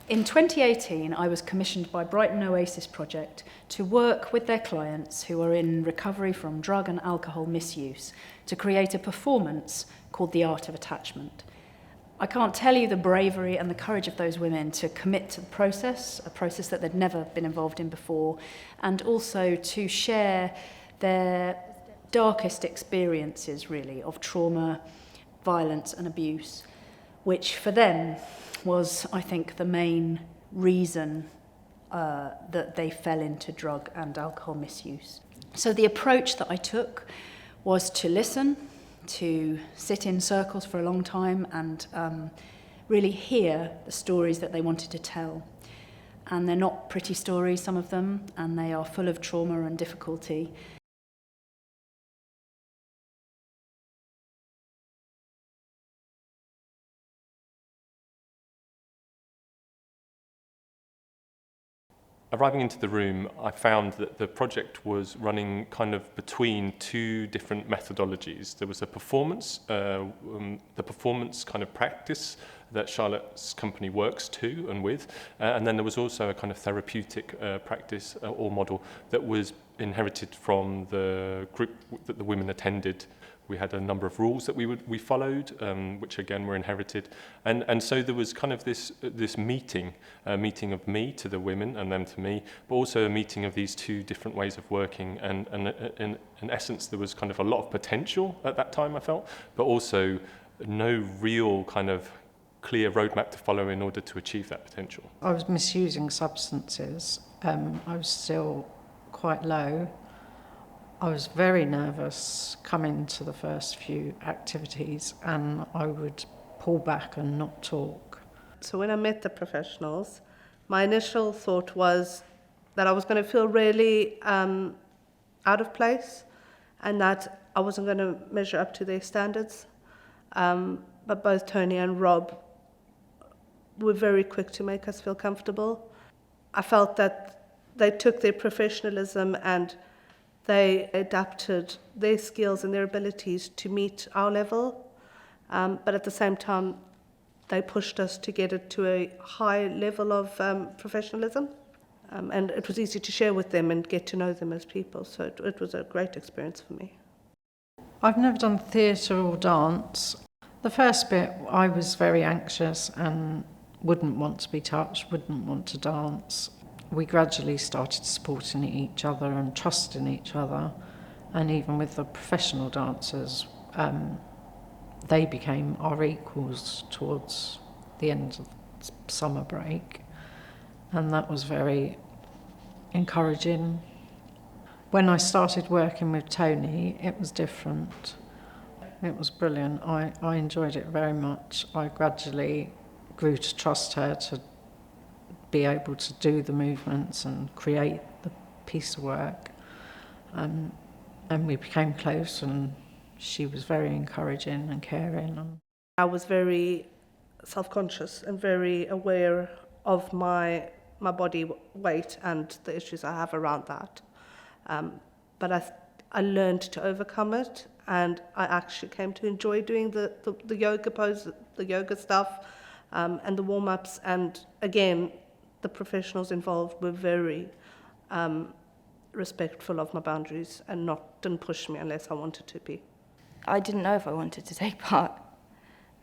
In 2018, I was commissioned by Brighton Oasis Project to work with their clients who are in recovery from drug and alcohol misuse to create a performance called The Art of Attachment. I can't tell you the bravery and the courage of those women to commit to the process, a process that they'd never been involved in before, and also to share their darkest experiences, really, of trauma, violence and abuse, which for them was, I think, the main reason that they fell into drug and alcohol misuse. So the approach that I took was to listen, to sit in circles for a long time and really hear the stories that they wanted to tell. And they're not pretty stories, some of them, and they are full of trauma and difficulty. Arriving into the room, I found that the project was running kind of between two different methodologies. There was a performance, the performance kind of practice that Charlotte's company works to and with, and then there was also a kind of therapeutic practice or model that was inherited from the group that the women attended. We had a number of rules that we followed, which again were inherited, and so there was kind of this meeting of me to the women and them to me, but also a meeting of these two different ways of working. And in essence, there was kind of a lot of potential at that time, I felt, but also no real kind of clear roadmap to follow in order to achieve that potential. I was misusing substances. I was still quite low. I was very nervous coming to the first few activities, and I would pull back and not talk. So when I met the professionals, my initial thought was that I was going to feel really out of place and that I wasn't going to measure up to their standards. But both Tony and Rob were very quick to make us feel comfortable. I felt that they took their professionalism and they adapted their skills and their abilities to meet our level, but at the same time, they pushed us to get it to a high level of professionalism. And it was easy to share with them and get to know them as people, so it was a great experience for me. I've never done theatre or dance. The first bit, I was very anxious and wouldn't want to be touched, wouldn't want to dance. We gradually started supporting each other and trusting each other, and even with the professional dancers, they became our equals towards the end of the summer break, and that was very encouraging. When I started working with Tony, it was different. It was brilliant. I enjoyed it very much. I gradually grew to trust her to be able to do the movements and create the piece of work. And we became close, and she was very encouraging and caring. I was very self-conscious and very aware of my body weight and the issues I have around that. But I learned to overcome it, and I actually came to enjoy doing the yoga pose, the yoga stuff, and the warm-ups. And again, the professionals involved were very respectful of my boundaries and didn't push me unless I wanted to be. I didn't know if I wanted to take part.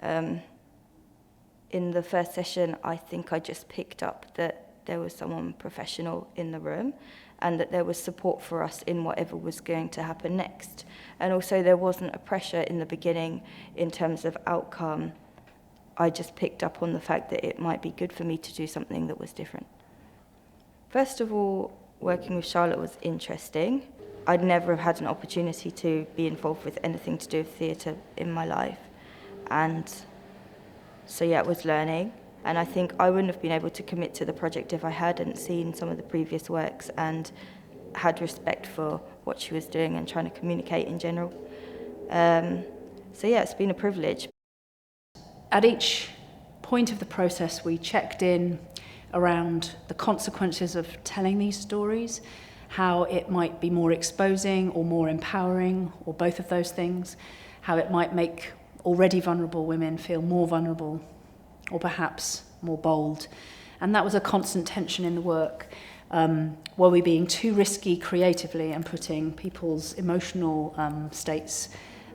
In the first session, I think I just picked up that there was someone professional in the room and that there was support for us in whatever was going to happen next. And also there wasn't a pressure in the beginning in terms of outcome. I just picked up on the fact that it might be good for me to do something that was different. First of all, working with Charlotte was interesting. I'd never have had an opportunity to be involved with anything to do with theatre in my life. And so yeah, it was learning. And I think I wouldn't have been able to commit to the project if I hadn't seen some of the previous works and had respect for what she was doing and trying to communicate in general. So yeah, it's been a privilege. At each point of the process, we checked in around the consequences of telling these stories, how it might be more exposing or more empowering, or both of those things, how it might make already vulnerable women feel more vulnerable, or perhaps more bold, And that was a constant tension in the work. Were we being too risky creatively and putting people's emotional states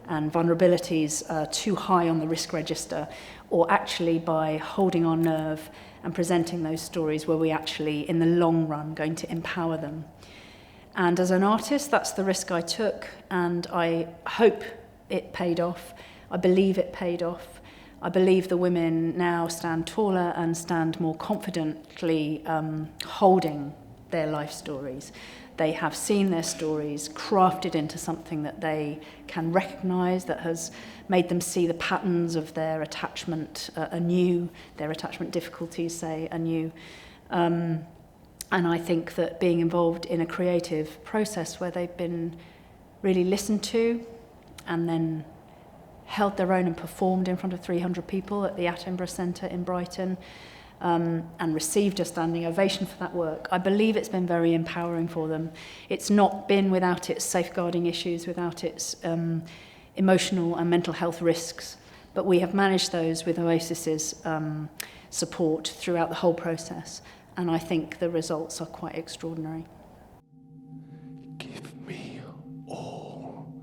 and vulnerabilities too high on the risk register, or actually by holding our nerve and presenting those stories were we actually in the long run going to empower them? And as an artist, that's the risk I took, and I hope it paid off. I believe it paid off. I believe the women now stand taller and stand more confidently holding their life stories. They have seen their stories crafted into something that they can recognise, that has made them see the patterns of their attachment anew, their attachment difficulties, say, anew. And I think that being involved in a creative process where they've been really listened to and then held their own and performed in front of 300 people at the Attenborough Centre in Brighton, and received a standing ovation for that work. I believe it's been very empowering for them. It's not been without its safeguarding issues, without its emotional and mental health risks, but we have managed those with Oasis's support throughout the whole process, and I think the results are quite extraordinary. Give me all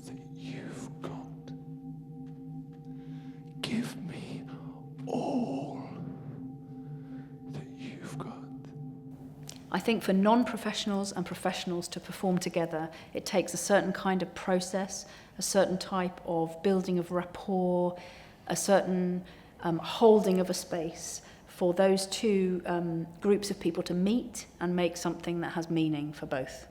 that you've got. Give me all that you've got. I think for non-professionals and professionals to perform together, it takes a certain kind of process, a certain type of building of rapport, a certain holding of a space for those two groups of people to meet and make something that has meaning for both.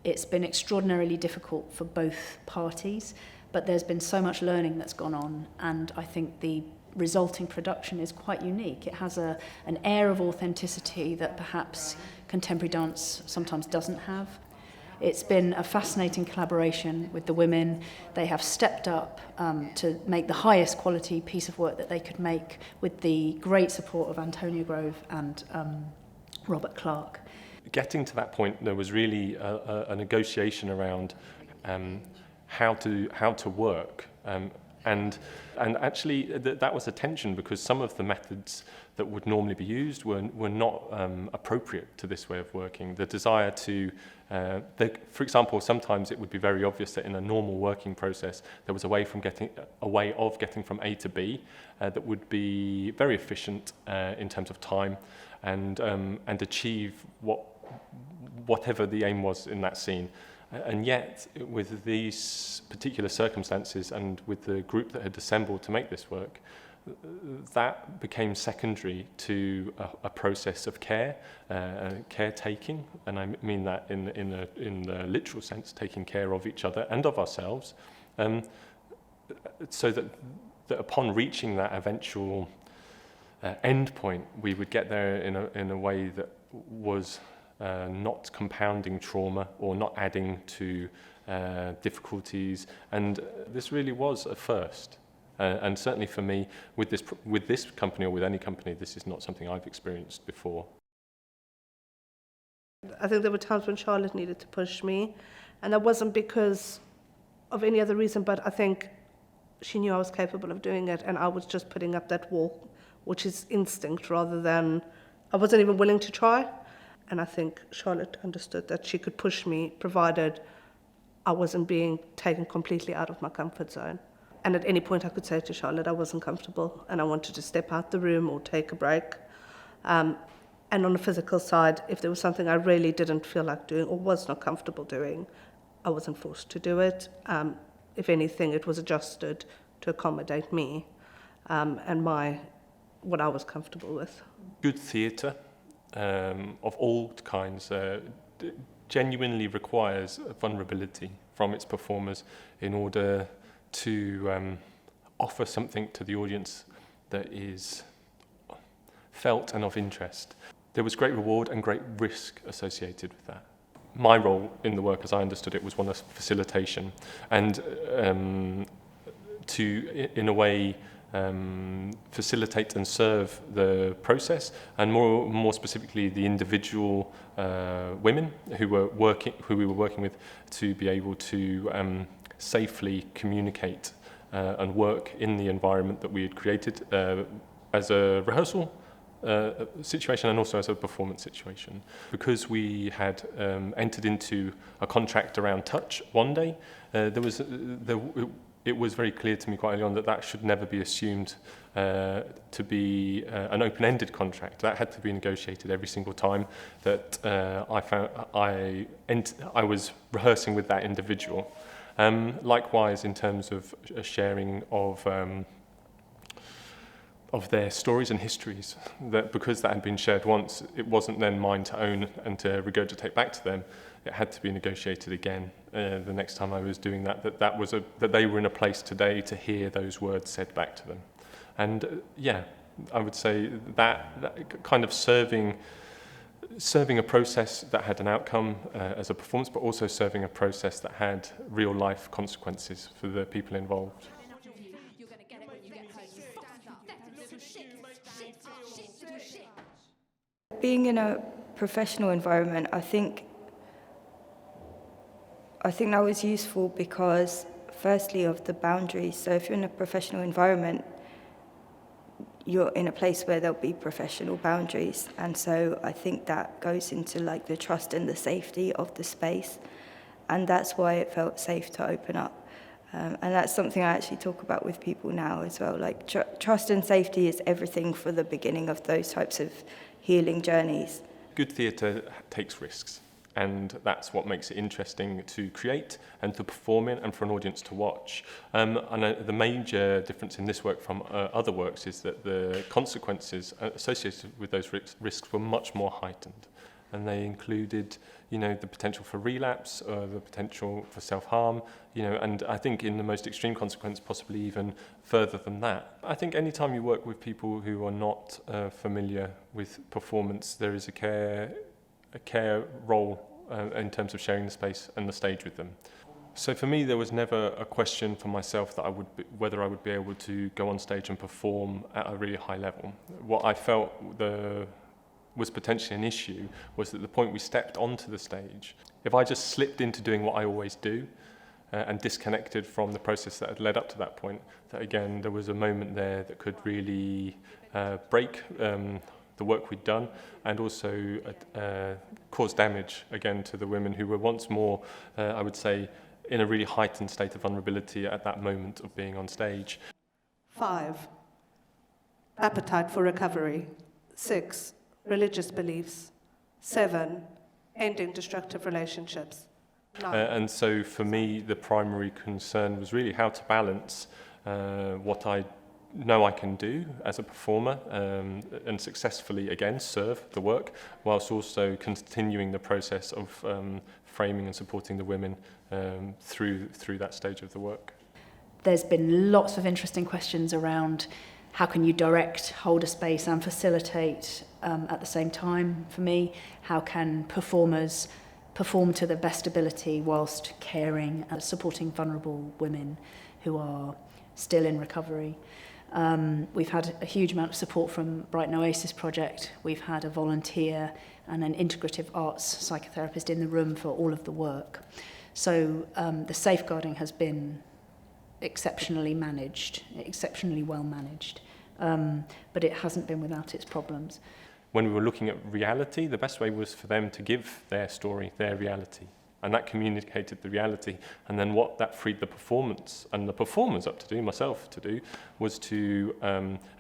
It's been extraordinarily difficult for both parties, but there's been so much learning that's gone on, and I think the resulting production is quite unique. It has an air of authenticity that perhaps contemporary dance sometimes doesn't have. It's been a fascinating collaboration with the women. They have stepped up to make the highest quality piece of work that they could make, with the great support of Antonia Grove and Robert Clark. Getting to that point, there was really a negotiation around how to work, and actually that was a tension, because some of the methods that would normally be used were not appropriate to this way of working. The desire to, for example, sometimes it would be very obvious that in a normal working process there was a way of getting from A to B that would be very efficient in terms of time and achieve whatever the aim was in that scene. And yet, with these particular circumstances and with the group that had assembled to make this work, that became secondary to a process of caretaking, and I mean that in the literal sense, taking care of each other and of ourselves, so that upon reaching that eventual end point, we would get there in a way that was not compounding trauma or not adding to difficulties, and this really was a first. And certainly for me, with this company or with any company, this is not something I've experienced before. I think there were times when Charlotte needed to push me, and that wasn't because of any other reason, but I think she knew I was capable of doing it, and I was just putting up that wall, which is instinct rather than, I wasn't even willing to try. And I think Charlotte understood that she could push me, provided I wasn't being taken completely out of my comfort zone. And at any point I could say to Charlotte I wasn't comfortable and I wanted to step out the room or take a break. And on the physical side, if there was something I really didn't feel like doing or was not comfortable doing, I wasn't forced to do it. If anything, it was adjusted to accommodate me and what I was comfortable with. Good theatre of all kinds genuinely requires vulnerability from its performers in order to offer something to the audience that is felt and of interest. There was great reward and great risk associated with that. My role in the work, as I understood it, was one of facilitation, and to, in a way, facilitate and serve the process, and more specifically the individual women who we were working with, to be able to safely communicate and work in the environment that we had created as a rehearsal situation and also as a performance situation. Because we had entered into a contract around touch one day, it was very clear to me quite early on that should never be assumed to be an open-ended contract. That had to be negotiated every single time that I was rehearsing with that individual. Likewise, in terms of a sharing of their stories and histories, that because that had been shared once, it wasn't then mine to own and to regurgitate back to them. It had to be negotiated again the next time I was doing that they were in a place today to hear those words said back to them. And I would say that kind of serving a process that had an outcome as a performance, but also serving a process that had real life consequences for the people involved. Being in a professional environment, I think that was useful because, firstly, of the boundaries. So if you're in a professional environment, you're in a place where there'll be professional boundaries. And so I think that goes into like the trust and the safety of the space. And that's why it felt safe to open up. And that's something I actually talk about with people now as well. Like trust and safety is everything for the beginning of those types of healing journeys. Good theatre takes risks. And that's what makes it interesting to create and to perform in and for an audience to watch. And the major difference in this work from other works is that the consequences associated with those risks were much more heightened. And they included, the potential for relapse, the potential for self-harm, and I think in the most extreme consequence, possibly even further than that. I think anytime you work with people who are not familiar with performance, there is a care role in terms of sharing the space and the stage with them. So for me, there was never a question for myself that whether I would be able to go on stage and perform at a really high level. What I felt was potentially an issue was that the point we stepped onto the stage, if I just slipped into doing what I always do and disconnected from the process that had led up to that point, that again, there was a moment there that could really break the work we'd done and also cause damage again to the women who were once more, I would say, in a really heightened state of vulnerability at that moment of being on stage. 5, appetite for recovery. 6, religious beliefs. 7, ending destructive relationships. 9. And so for me, the primary concern was really how to balance what I know I can do as a performer and successfully, again, serve the work, whilst also continuing the process of framing and supporting the women through that stage of the work. There's been lots of interesting questions around how can you direct, hold a space and facilitate at the same time for me? How can performers perform to their best ability whilst caring and supporting vulnerable women who are still in recovery? We've had a huge amount of support from Brighton Oasis Project. We've had a volunteer and an integrative arts psychotherapist in the room for all of the work. So the safeguarding has been exceptionally well managed, but it hasn't been without its problems. When we were looking at reality, the best way was for them to give their story, their reality. And that communicated the reality. And then what that freed the performance and the performers up to do, myself to do, was to,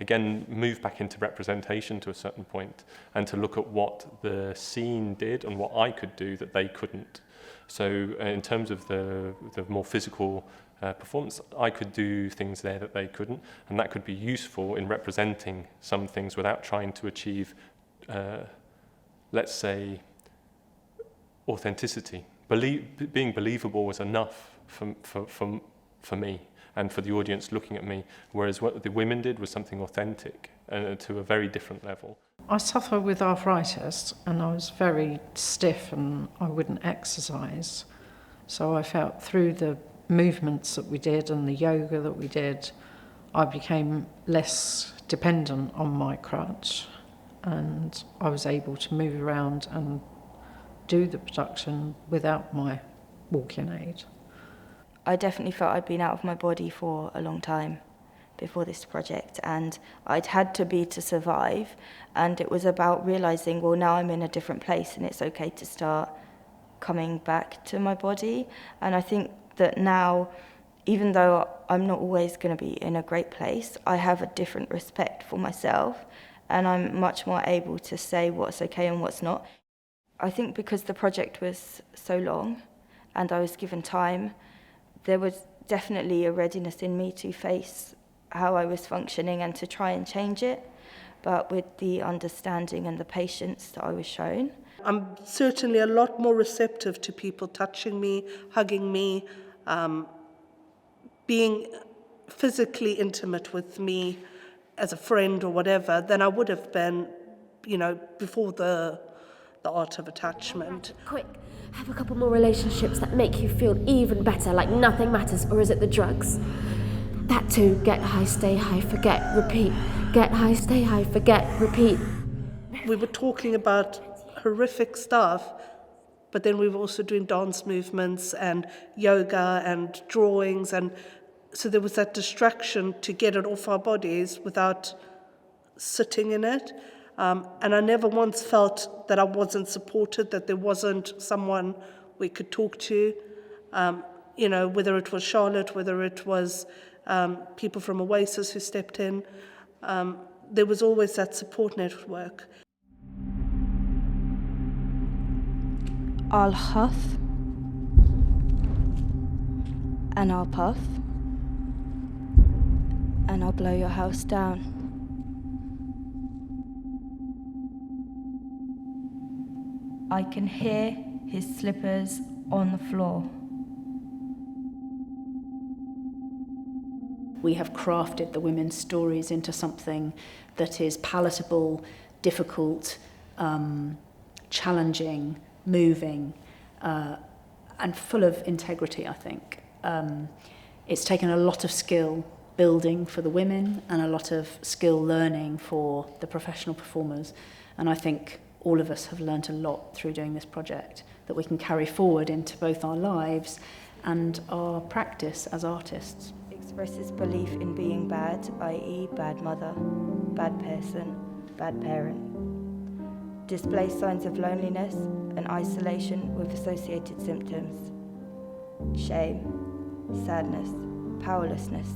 again, move back into representation to a certain point and to look at what the scene did and what I could do that they couldn't. So in terms of the more physical performance, I could do things there that they couldn't. And that could be useful in representing some things without trying to achieve, let's say, authenticity. Being believable was enough for me and for the audience looking at me, whereas what the women did was something authentic to a very different level. I suffer with arthritis and I was very stiff and I wouldn't exercise. So I felt through the movements that we did and the yoga that we did, I became less dependent on my crutch and I was able to move around and do the production without my walking aid. I definitely felt I'd been out of my body for a long time before this project, and I'd had to be to survive, and it was about realising, well, now I'm in a different place and it's okay to start coming back to my body. And I think that now, even though I'm not always going to be in a great place, I have a different respect for myself, and I'm much more able to say what's okay and what's not. I think because the project was so long and I was given time, there was definitely a readiness in me to face how I was functioning and to try and change it, but with the understanding and the patience that I was shown. I'm certainly a lot more receptive to people touching me, hugging me, being physically intimate with me as a friend or whatever than I would have been, before the art of attachment. Quick, have a couple more relationships that make you feel even better, like nothing matters, or is it the drugs? That too, get high, stay high, forget, repeat. Get high, stay high, forget, repeat. We were talking about horrific stuff, but then we were also doing dance movements and yoga and drawings, and so there was that distraction to get it off our bodies without sitting in it. And I never once felt that I wasn't supported, that there wasn't someone we could talk to, whether it was Charlotte, whether it was people from Oasis who stepped in. There was always that support network. I'll huff and I'll puff and I'll blow your house down. I can hear his slippers on the floor. We have crafted the women's stories into something that is palatable, difficult, challenging, moving, and full of integrity, I think. It's taken a lot of skill building for the women and a lot of skill learning for the professional performers. And I think all of us have learnt a lot through doing this project that we can carry forward into both our lives and our practice as artists. Expresses belief in being bad, i.e. bad mother, bad person, bad parent. Displays signs of loneliness and isolation with associated symptoms. Shame, sadness, powerlessness.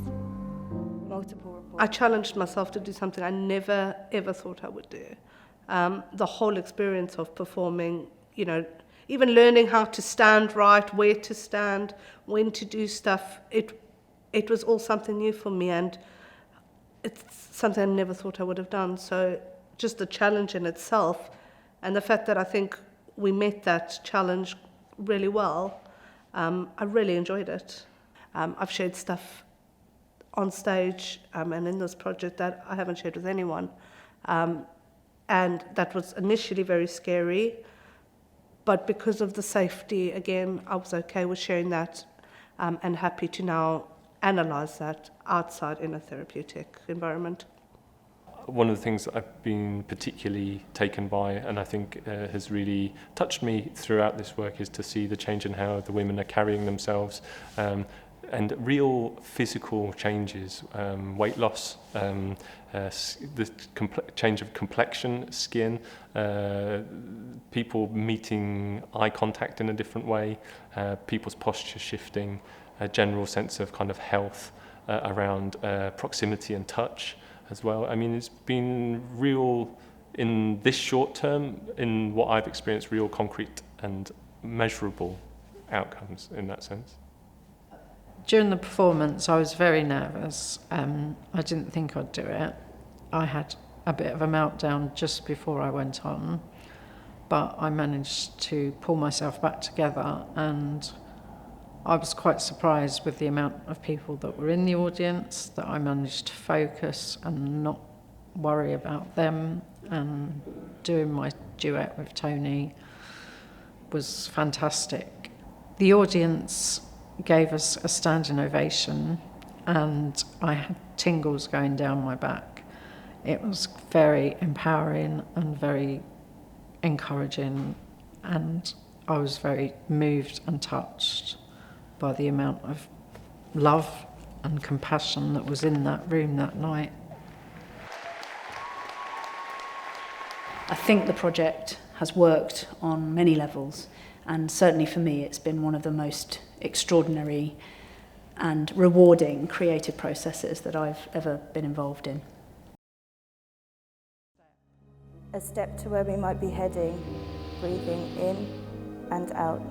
Multiple reports. I challenged myself to do something I never, ever thought I would do. The whole experience of performing, even learning how to stand right, where to stand, when to do stuff, it was all something new for me, and it's something I never thought I would have done. So just the challenge in itself, and the fact that I think we met that challenge really well, I really enjoyed it. I've shared stuff on stage and in this project that I haven't shared with anyone. And that was initially very scary, but because of the safety, again, I was okay with sharing that and happy to now analyse that outside in a therapeutic environment. One of the things that I've been particularly taken by, and I think has really touched me throughout this work, is to see the change in how the women are carrying themselves, and real physical changes, weight loss, the change of complexion, skin, people meeting eye contact in a different way, people's posture shifting, a general sense of kind of health around proximity and touch as well. I mean, it's been real in this short term, in what I've experienced, real concrete and measurable outcomes in that sense. During the performance, I was very nervous. I didn't think I'd do it. I had a bit of a meltdown just before I went on, but I managed to pull myself back together, and I was quite surprised with the amount of people that were in the audience, that I managed to focus and not worry about them, and doing my duet with Tony was fantastic. The audience gave us a standing ovation, and I had tingles going down my back. It was very empowering and very encouraging, and I was very moved and touched by the amount of love and compassion that was in that room that night. I think the project has worked on many levels, and certainly for me it's been one of the most extraordinary and rewarding creative processes that I've ever been involved in. A step to where we might be heading, breathing in and out.